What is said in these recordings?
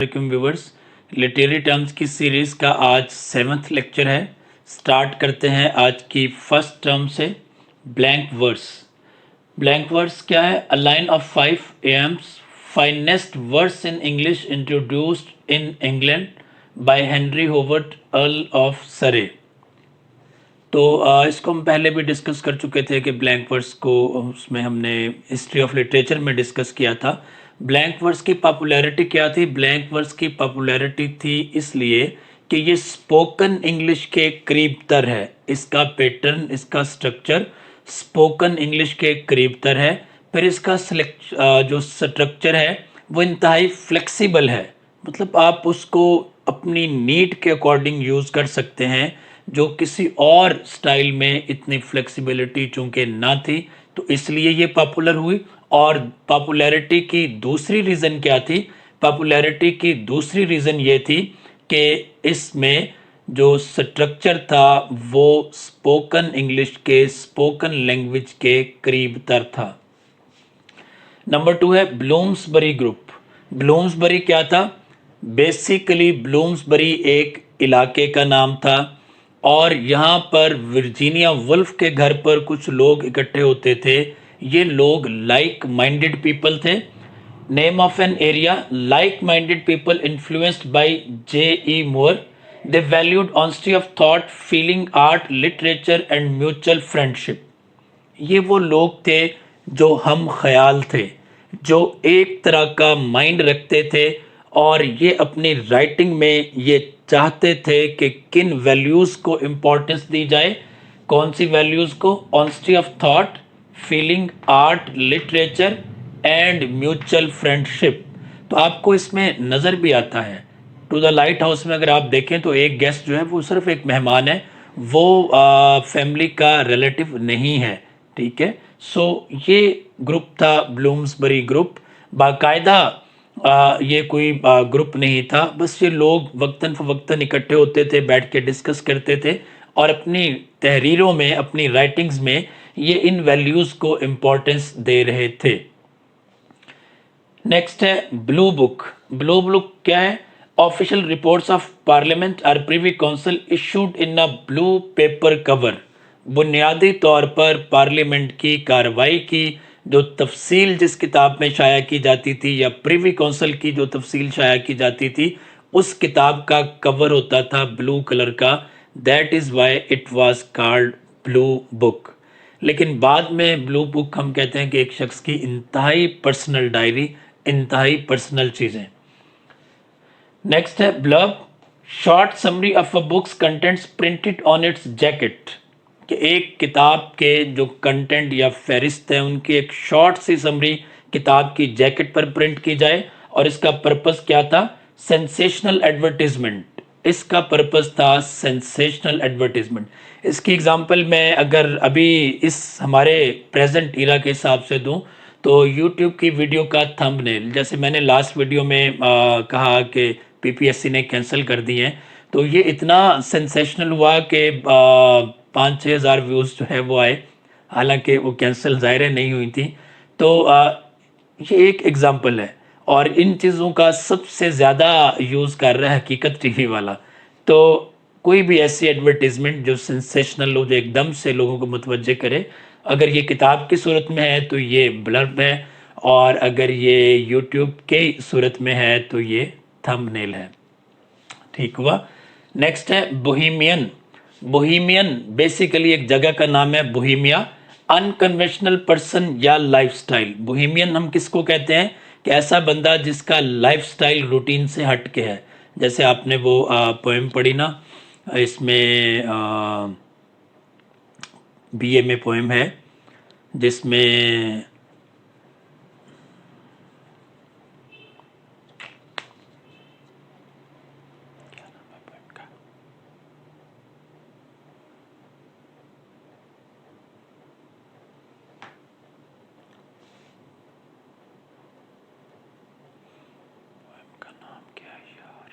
वालेकुम viewers, literary terms की series का आज 7वां लेक्चर है। स्टार्ट करते हैं आज की फर्स्ट टर्म से, ब्लैंक वर्स। ब्लैंक वर्स क्या है? A line of 5 finest verse in English introduced in England by Henry Howard earl of Surrey. तो इसको हम पहले भी डिस्कस कर चुके थे कि ब्लैंक वर्स को उसमें हमने हिस्ट्री ऑफ लिटरेचर में डिस्कस किया था। ब्लैंक वर्स की पॉपुलैरिटी क्या थी? ब्लैंक वर्स की पॉपुलैरिटी थी इसलिए कि ये स्पोकन इंग्लिश के करीब तर है। इसका पैटर्न, इसका स्ट्रक्चर स्पोकन इंग्लिश के करीब तर है। फिर इसका जो स्ट्रक्चर है वो इंतहाई फ्लेक्सिबल है, मतलब आप उसको अपनी नीड के अकॉर्डिंग यूज़ कर सकते हैं, जो किसी और स्टाइल में इतनी फ्लेक्सिबिलिटी चूंकि ना थी, तो इसलिए ये पॉपुलर हुई। और पॉपुलैरिटी की दूसरी रीज़न क्या थी? पॉपुलैरिटी की दूसरी रीज़न ये थी कि इसमें जो स्ट्रक्चर था वो स्पोकन इंग्लिश के, स्पोकन लैंग्वेज के करीब तर था। नंबर 2 है ब्लूम्सबरी ग्रुप। ब्लूम्सबरी क्या था? बेसिकली ब्लूम्सबरी एक इलाके का नाम था और यहाँ पर वर्जीनिया वुल्फ के घर पर कुछ लोग इकट्ठे होते थे। ये लोग लाइक माइंडेड पीपल थे। Name of an area, like minded people influenced by J.E. More. They valued honesty of thought, feeling, art, literature and mutual friendship. ये वो लोग थे जो हम ख्याल थे, जो एक तरह का माइंड रखते थे और ये अपनी राइटिंग में ये चाहते थे कि किन वैल्यूज़ को इम्पोर्टेंस दी जाए। कौन सी वैल्यूज़ को? Honesty of thought, feeling, art, literature and mutual friendship. तो आपको इसमें नज़र भी आता है। टू द लाइट हाउस में अगर आप देखें तो एक गेस्ट जो है वो सिर्फ एक मेहमान है, वो फैमिली का रिलेटिव नहीं है। ठीक है, सो ये ग्रुप था ब्लूम्सबरी ग्रुप। बाकायदा ये कोई ग्रुप नहीं था, बस ये लोग वक्तन फवक्तन इकट्ठे होते थे, बैठ के डिस्कस करते थे और अपनी तहरीरों में, अपनी राइटिंग्स में ये इन वैल्यूज़ को इम्पोर्टेंस दे रहे थे। नेक्स्ट है ब्लू बुक। ब्लू बुक क्या है? ऑफिशियल रिपोर्ट्स ऑफ पार्लियामेंट और Privi council issued in a blue paper cover. बुनियादी तौर पर पार्लियामेंट की कार्रवाई की जो तफसील जिस किताब में शाया की जाती थी, या प्रीवी काउंसिल की जो तफसील शाया की जाती थी, उस किताब का कवर होता था ब्लू कलर का। That is why it was called blue book. लेकिन बाद में ब्लू बुक हम कहते हैं कि एक शख्स की इंतहाई पर्सनल डायरी, इंतहाई पर्सनल चीज़ें। नेक्स्ट है blurb, short summary of a books contents printed on it's jacket. कि एक किताब के जो कंटेंट या फहरिस्त है उनकी एक शॉर्ट सी समरी किताब की जैकेट पर प्रिंट की जाए। और इसका पर्पस क्या था? Sensational advertisement. इसका पर्पस था सेंसेशनल एडवर्टीजमेंट। इसकी एग्जांपल मैं अगर अभी इस हमारे प्रेजेंट इरा के हिसाब से दूं तो यूट्यूब की वीडियो का थंबनेल, जैसे मैंने लास्ट वीडियो में कहा कि पीपीएससी ने कैंसिल कर दी है, तो ये इतना सेंसेशनल हुआ कि 5-6 हज़ार व्यूज़ जो है वो आए, हालांकि वो कैंसिल ज़ाहिर नहीं हुई थी। तो ये एक एग्जांपल है और इन चीज़ों का सबसे ज़्यादा यूज़ कर रहा है हकीकत टीवी वाला। तो कोई भी ऐसी एडवर्टीजमेंट जो सेंसेशनल हो, जो एकदम से लोगों को मुतवज्जे करे, अगर ये किताब की सूरत में है तो ये ब्लर्ब है, और अगर ये यूट्यूब के सूरत में है तो ये थंबनेल है। ठीक हुआ। नेक्स्ट है बोहेमियन। बोहेमियन बेसिकली एक जगह का नाम है, बोहेमिया, अनकन्वेंशनल पर्सन या लाइफस्टाइल। बोहेमियन हम किसको कहते हैं? कि ऐसा बंदा जिसका लाइफस्टाइल रूटीन से हट के है। जैसे आपने वो पोएम पढ़ी ना, इसमें बीए में पोएम है जिसमें का नाम क्या है यार,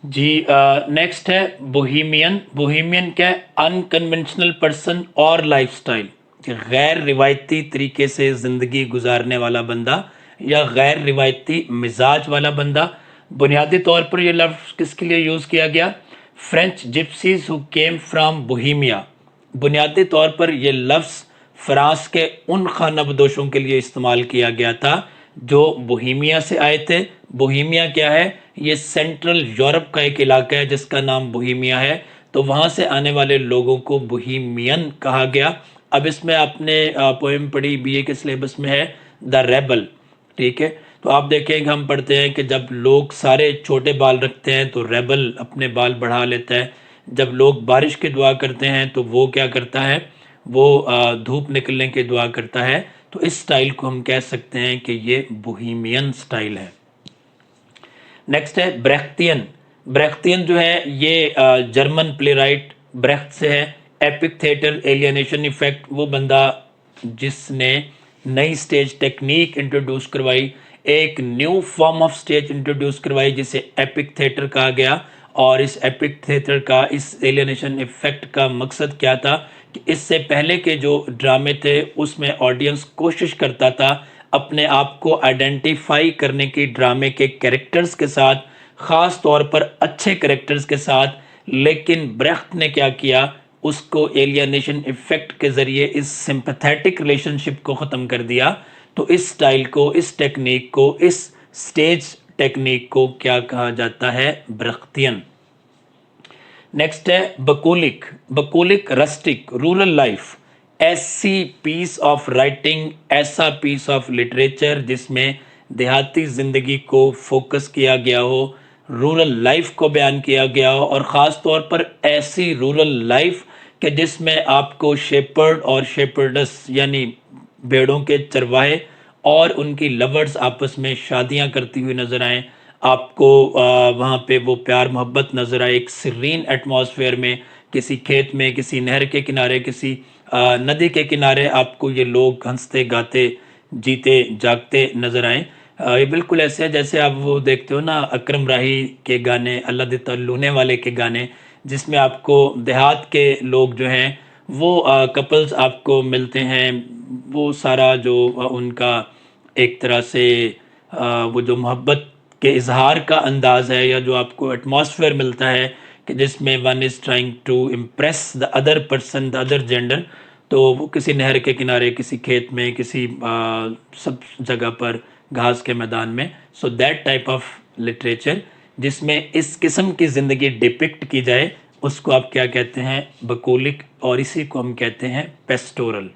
जी नेक्स्ट है बोहीमियन। बोहीमियन क्या है? अनकन्वेंशनल पर्सन और लाइफस्टाइल, कि गैर रिवायती तरीके से ज़िंदगी गुजारने वाला बंदा या गैर रिवायती मिजाज वाला बंदा। बुनियादी तौर पर ये लफ्ज़ किसके लिए यूज़ किया गया? French gypsies who came from Bohemia. बुनियादी तौर पर यह लफ्ज़ फ्रांस के उन खानाबदोशों के लिए इस्तेमाल किया गया था जो बोहीमिया से आए थे। बोहीमिया क्या है? ये सेंट्रल यूरोप का एक इलाका है जिसका नाम बोहीमिया है। तो वहाँ से आने वाले लोगों को बोहीमियन कहा गया। अब इसमें आपने पोएम पढ़ी, बीए के सिलेबस में है, द रेबल। ठीक है, तो आप देखें कि हम पढ़ते हैं कि जब लोग सारे छोटे बाल रखते हैं तो रेबल अपने बाल बढ़ा लेता है। जब लोग बारिश की दुआ करते हैं तो वो क्या करता है? वो धूप निकलने की दुआ करता है। तो इस स्टाइल को हम कह सकते हैं कि ये बोहीमियन स्टाइल है। नेक्स्ट है ब्रेख्तियन। ब्रेख्तियन जो है ये जर्मन प्लेराइट ब्रेख्त से है। एपिक थिएटर एलियनेशन इफेक्ट, वो बंदा जिसने नई स्टेज टेक्निक इंट्रोड्यूस करवाई, एक new form of stage introduce करवाई जिसे एपिक थिएटर कहा गया। और इस एपिक थिएटर का, इस एलियनेशन इफेक्ट का मकसद क्या था कि इससे पहले के जो ड्रामे थे उसमें ऑडियंस कोशिश करता था अपने आप को आइडेंटिफाई करने की ड्रामे के कैरेक्टर्स के साथ, ख़ास तौर पर अच्छे कैरेक्टर्स के साथ। लेकिन ब्रेख्त ने क्या किया? उसको एलियनेशन इफेक्ट के ज़रिए इस सिंपैथेटिक रिलेशनशिप को ख़त्म कर दिया। तो इस स्टाइल को, इस टेक्निक को, इस स्टेज टेक्निक को क्या कहा जाता है? ब्रेख्तियन। नेक्स्ट है बकोलिक। बकोलिक रस्टिक, रूरल लाइफ, ऐसी पीस ऑफ राइटिंग, ऐसा पीस ऑफ लिटरेचर जिसमें देहाती ज़िंदगी को फोकस किया गया हो, रूरल लाइफ को बयान किया गया हो, और ख़ास तौर पर ऐसी रूरल लाइफ कि जिसमें आपको शेपर्ड और शेपर्डस यानी भेड़ों के चरवाहे और उनकी लवर्स आपस में शादियां करती हुई नजर आए। आपको वहाँ पे वो प्यार मोहब्बत नजर आए, एक सीरीन एटमॉस्फेयर में, किसी खेत में, किसी नहर के किनारे, किसी नदी के किनारे आपको ये लोग हंसते गाते जीते जागते नजर आए। ये बिल्कुल ऐसे है जैसे आप वो देखते हो ना अकरम राही के गाने, अल्लाह दिता लूने वाले के गाने, जिसमें आपको देहात के लोग जो हैं वो कपल्स आपको मिलते हैं। वो सारा जो उनका एक तरह से वो जो मोहब्बत के इजहार का अंदाज़ है, या जो आपको एटमॉस्फेयर मिलता है कि जिसमें one is trying to impress the other person, the other gender, तो वो किसी नहर के किनारे, किसी खेत में, किसी सब जगह पर घास के मैदान में। So that type of literature जिसमें इस किस्म की ज़िंदगी डिपिक्ट की जाए उसको आप क्या कहते हैं? बकोलिक। और इसी को हम कहते हैं पेस्टोरल।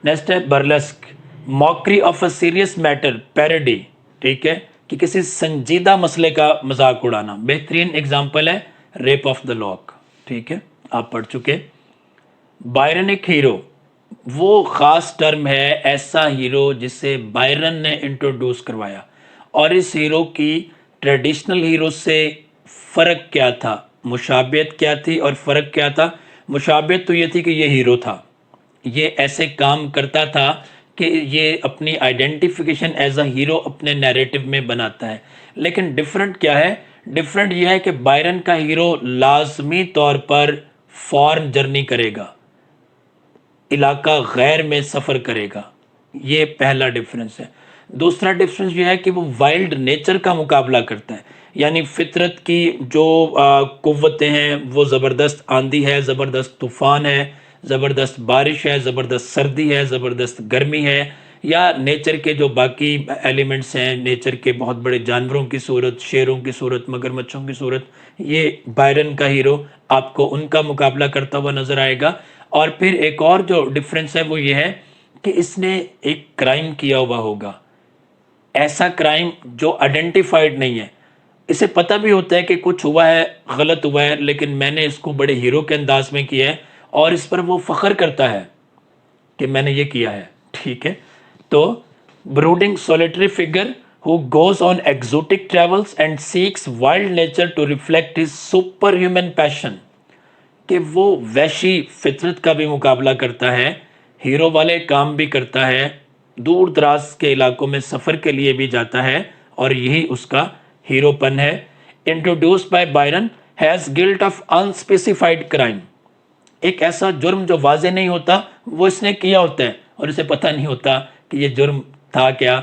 नेक्स्ट है burlesque. Mockery of a serious matter, parody. ठीक है, कि किसी संजीदा मसले का मजाक उड़ाना। बेहतरीन एग्जाम्पल है रेप ऑफ द लॉक। ठीक है, आप पढ़ चुके। बायरनिक हीरो, वो ख़ास टर्म है, ऐसा हीरो जिसे बायरन ने इंट्रोड्यूस करवाया। और इस हीरो की ट्रेडिशनल हीरो से फ़र्क क्या था, मुशाबियत क्या थी और फ़र्क क्या था? मुशाबियत तो ये थी कि ये हीरो था, ये ऐसे काम करता था कि ये अपनी आइडेंटिफिकेशन एज अ हीरो अपने नैरेटिव में बनाता है। लेकिन डिफरेंट क्या है? डिफरेंट यह है कि बायरन का हीरो लाजमी तौर पर फॉरेन जर्नी करेगा, इलाका गैर में सफ़र करेगा। ये पहला डिफरेंस है। दूसरा डिफरेंस ये है कि वो वाइल्ड नेचर का मुकाबला करता है, यानी फितरत की जो कुव्वतें हैं, वो ज़बरदस्त आंधी है, ज़बरदस्त तूफ़ान है, ज़बरदस्त बारिश है, ज़बरदस्त सर्दी है, ज़बरदस्त गर्मी है, या नेचर के जो बाकी एलिमेंट्स हैं, नेचर के बहुत बड़े जानवरों की सूरत, शेरों की सूरत, मगरमच्छों की सूरत, ये बायरन का हीरो आपको उनका मुकाबला करता हुआ नज़र आएगा। और फिर एक और जो डिफरेंस है वो ये है कि इसने एक क्राइम किया हुआ होगा, ऐसा क्राइम जो आइडेंटिफाइड नहीं है। इसे पता भी होता है कि कुछ हुआ है, गलत हुआ है, लेकिन मैंने इसको बड़े हीरो के अंदाज में किया है और इस पर वो फख्र करता है कि मैंने ये किया है। ठीक है, तो brooding solitary figure who goes on exotic travels and seeks wild nature to reflect his super human passion, कि वो वैशी फितरत का भी मुकाबला करता है, हीरो वाले काम भी करता है, दूर दराज के इलाकों में सफ़र के लिए भी जाता है, और यही उसका हीरोपन है। introduced by Byron has guilt of unspecified crime. एक ऐसा जुर्म जो वाजे नहीं होता वो इसने किया होता है और इसे पता नहीं होता कि ये जुर्म था क्या,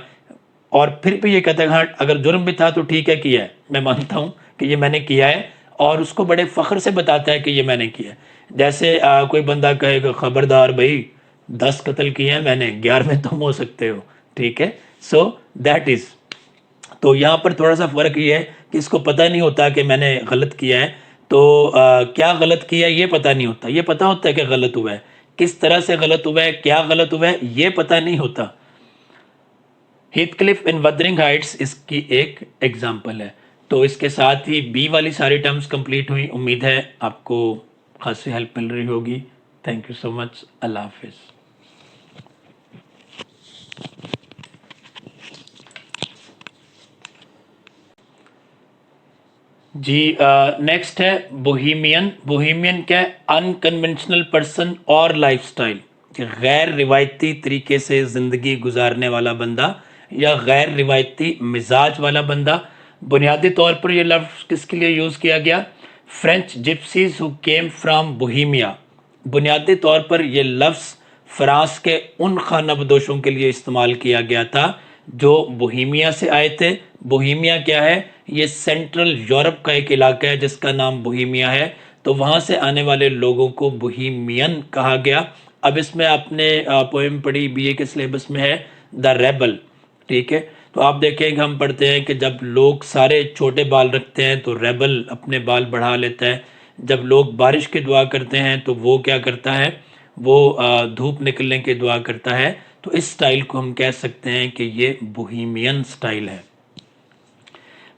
और फिर भी ये कहता है हाँ अगर जुर्म भी था तो ठीक है किया है, मैं मानता हूँ कि ये मैंने किया है, और उसको बड़े फ़ख्र से बताता है कि ये मैंने किया है। जैसे कोई बंदा कहेगा खबरदार भाई 10 कत्ल किए हैं मैंने, 11वें तुम हो सकते हो, ठीक है। सो दैट इज़, तो यहाँ पर थोड़ा सा फ़र्क ये है कि इसको पता नहीं होता कि मैंने गलत किया है, तो क्या गलत किया है ये पता नहीं होता, ये पता होता है कि गलत हुआ है, किस तरह से गलत हुआ है, क्या गलत हुआ है ये पता नहीं होता। हीथक्लिफ इन वदरिंग हाइट्स इसकी एक एग्जाम्पल है। तो इसके साथ ही बी वाली सारी टर्म्स कंप्लीट हुई। उम्मीद है आपको खासी हेल्प मिल रही होगी। Thank you so much. अल्लाह हाफिज़। जी नेक्स्ट है बोहेमियन। बोहेमियन क्या है? अनकन्वेंशनल पर्सन और लाइफस्टाइल, कि गैर रिवायती तरीके से ज़िंदगी गुजारने वाला बंदा या गैर रिवायती मिजाज वाला बंदा। बुनियादी तौर पर ये लफ्ज़ किसके लिए यूज़ किया गया? French gypsies who came from Bohemia. बुनियादी तौर पर यह लफ्ज़ फ्रांस के उन खानाबदोशों के लिए इस्तेमाल किया गया था जो बोहेमिया से आए थे। बोहेमिया क्या है? ये सेंट्रल यूरोप का एक इलाका है जिसका नाम बोहेमिया है, तो वहाँ से आने वाले लोगों को बोहेमियन कहा गया। अब इसमें आपने पोएम पढ़ी, बीए के सिलेबस में है द रेबल, ठीक है। तो आप देखें कि हम पढ़ते हैं कि जब लोग सारे छोटे बाल रखते हैं तो रेबल अपने बाल बढ़ा लेता है। जब लोग बारिश की दुआ करते हैं तो वो क्या करता है? वो धूप निकलने की दुआ करता है। तो इस स्टाइल को हम कह सकते हैं कि ये बोहेमियन स्टाइल है।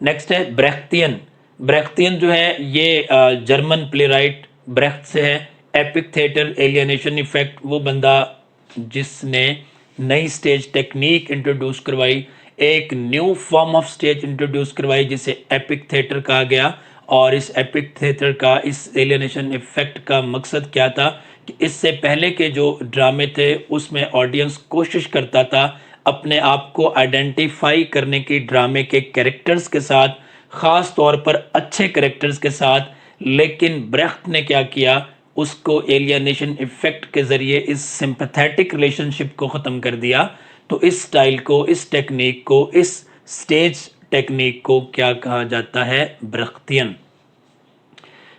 नेक्स्ट है ब्रेख्तियन। ब्रेख्तियन जो है ये जर्मन प्लेराइट ब्रेख्त से है। एपिक थिएटर एलियनेशन इफेक्ट, वो बंदा जिसने नई स्टेज टेक्निक इंट्रोड्यूस करवाई, एक new form of stage introduce करवाई जिसे एपिक थिएटर कहा गया। और इस एपिक थिएटर का, इस एलियनेशन इफेक्ट का मकसद क्या था कि इससे पहले के जो ड्रामे थे उसमें ऑडियंस कोशिश करता था अपने आप को आइडेंटिफाई करने की ड्रामे के कैरेक्टर्स के साथ, ख़ास तौर पर अच्छे कैरेक्टर्स के साथ। लेकिन ब्रेख्त ने क्या किया? उसको एलियनेशन इफेक्ट के ज़रिए इस सिंपैथेटिक रिलेशनशिप को ख़त्म कर दिया। तो इस स्टाइल को, इस टेक्निक को, इस स्टेज टेक्निक को क्या कहा जाता है? ब्रेख्तियन।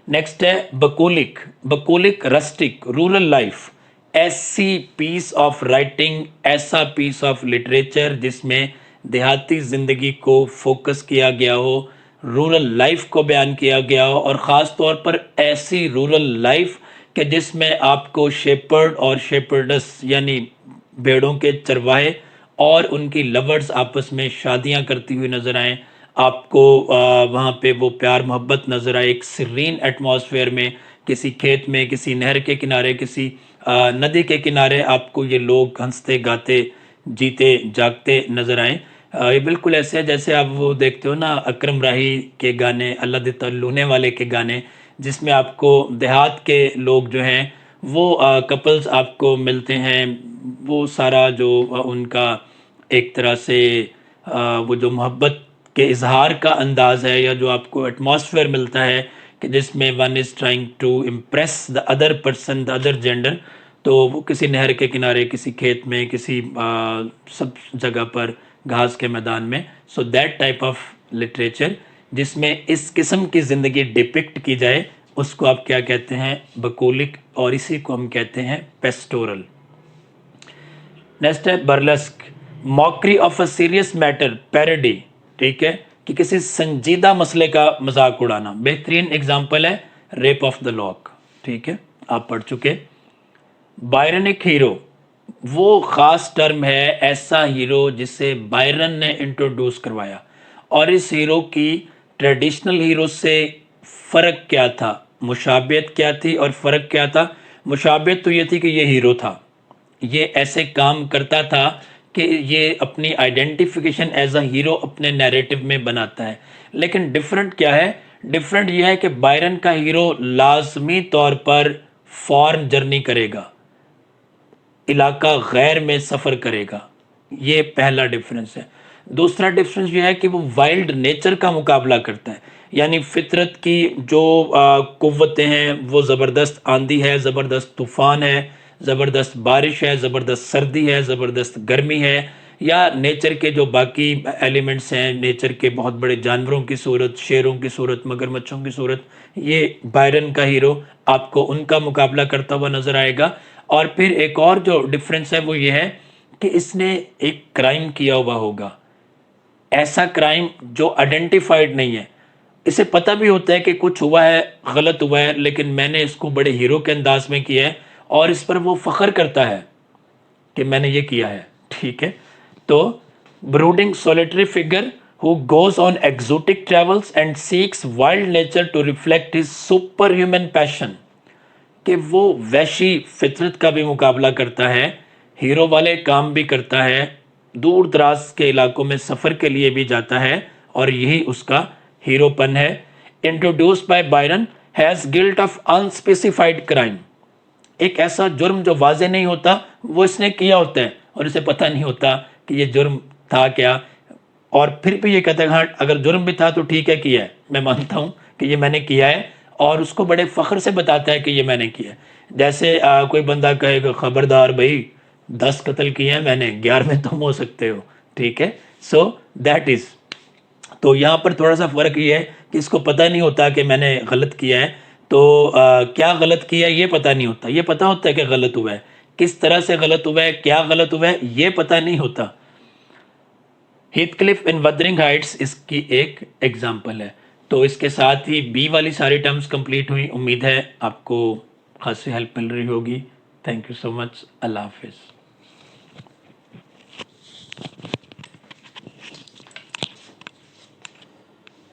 नेक्स्ट है बकुलिक। बकुलिक रस्टिक, रूरल लाइफ, ऐसी पीस ऑफ राइटिंग, ऐसा पीस ऑफ लिटरेचर जिसमें देहाती ज़िंदगी को फोकस किया गया हो, रूरल लाइफ को बयान किया गया हो, और ख़ास तौर पर ऐसी रूरल लाइफ कि जिसमें आपको शेपर्ड और शेपर्डस यानी भेड़ों के चरवाहे और उनकी लवर्स आपस में शादियां करती हुई नज़र आएँ। आपको वहाँ पे वो प्यार मोहब्बत नज़र आए, एक सीरीन एटमॉस्फेयर में, किसी खेत में, किसी नहर के किनारे, किसी नदी के किनारे आपको ये लोग हंसते गाते जीते जागते नज़र आएँ। ये बिल्कुल ऐसे है जैसे आप वो देखते हो ना अकरम राही के गाने, अल्लाह दिता लूने वाले के गाने, जिसमें आपको देहात के लोग जो हैं वो कपल्स आपको मिलते हैं। वो सारा जो उनका एक तरह से वो जो मोहब्बत के इजहार का अंदाज है, या जो आपको एटमॉस्फेयर मिलता है कि जिसमें one is trying to impress the other person, the other gender, तो वो किसी नहर के किनारे, किसी खेत में, किसी सब जगह पर घास के मैदान में। So that type of literature जिसमें इस किस्म की ज़िंदगी डिपिक्ट की जाए उसको आप क्या कहते हैं? बकुलिक, और इसी को हम कहते हैं पेस्टोरल। नेक्स्ट है burlesque, mockery of a serious matter, parody, ठीक है, कि किसी संजीदा मसले का मजाक उड़ाना। बेहतरीन एग्जाम्पल है रेप ऑफ द लॉक, ठीक है, आप पढ़ चुके। बायरनिक हीरो, वो ख़ास टर्म है, ऐसा हीरो जिसे बायरन ने इंट्रोड्यूस करवाया। और इस हीरो की ट्रेडिशनल हीरो से फ़र्क क्या था, मुशाबियत क्या थी और फ़र्क क्या था? मुशाबियत तो ये थी कि ये हीरो था, ये ऐसे काम करता था कि ये अपनी आइडेंटिफिकेशन एज अ हीरो अपने नैरेटिव में बनाता है। लेकिन डिफरेंट क्या है? डिफरेंट ये है कि बायरन का हीरो लाजमी तौर पर फॉरेन जर्नी करेगा, इलाका गैर में सफ़र करेगा, ये पहला डिफरेंस है। दूसरा डिफरेंस ये है कि वो वाइल्ड नेचर का मुकाबला करता है, یعنی فطرت کی جو قوتیں ہیں وہ زبردست آندھی ہے، زبردست طوفان ہے، زبردست بارش ہے، زبردست سردی ہے، زبردست گرمی ہے، یا نیچر کے جو باقی ایلیمنٹس ہیں، نیچر کے بہت بڑے جانوروں کی صورت، شیروں کی صورت، مگرمچھوں کی صورت، یہ بائرن کا ہیرو آپ کو ان کا مقابلہ کرتا ہوا نظر آئے گا۔ اور پھر ایک اور جو ڈفرینس ہے وہ یہ ہے کہ اس نے ایک کرائم کیا ہوا ہوگا، ایسا کرائم جو آئیڈینٹیفائڈ نہیں ہے، اسے پتہ بھی ہوتا ہے کہ کچھ ہوا ہے، غلط ہوا ہے، لیکن میں نے اس کو بڑے ہیرو کے انداز میں کیا ہے، اور اس پر وہ فخر کرتا ہے کہ میں نے یہ کیا ہے، ٹھیک ہے۔ تو brooding solitary figure who goes on exotic travels and seeks wild nature to reflect his superhuman passion، کہ وہ وحشی فطرت کا بھی مقابلہ کرتا ہے، ہیرو والے کام بھی کرتا ہے، دور دراز کے علاقوں میں سفر کے لیے بھی جاتا ہے، اور یہی اس کا ہیرو پن ہے۔ Introduced by Byron has guilt of unspecified crime, ایک ایسا جرم جو واضح نہیں ہوتا وہ اس نے کیا ہوتا ہے، اور اسے پتہ نہیں ہوتا کہ یہ جرم تھا کیا، اور پھر بھی یہ کہتا ہے ہاں اگر جرم بھی تھا تو ٹھیک ہے کیا ہے، میں مانتا ہوں کہ یہ میں نے کیا ہے، اور اس کو بڑے فخر سے بتاتا ہے کہ یہ میں نے کیا ہے۔ جیسے کوئی بندہ کہے کہ خبردار بھائی 10 قتل کیے ہیں میں نے، 11ویں تم ہو سکتے ہو، ٹھیک ہے۔ سو دیٹ از، تو یہاں پر تھوڑا سا فرق یہ ہے کہ اس کو پتہ نہیں ہوتا کہ میں نے غلط کیا ہے، تو کیا غلط کیا ہے یہ پتہ نہیں ہوتا، یہ پتہ ہوتا ہے کہ غلط ہوا ہے، کس طرح سے غلط ہوا ہے، کیا غلط ہوا ہے یہ پتہ نہیں ہوتا۔ ہیتھ کلف ان وتھرنگ ہائٹس اس کی ایک ایگزامپل ہے۔ تو اس کے ساتھ ہی بی والی ساری ٹرمز کمپلیٹ ہوئی، امید ہے آپ کو خاصی ہیلپ مل رہی ہوگی۔ تھینک یو سو مچ، اللہ حافظ۔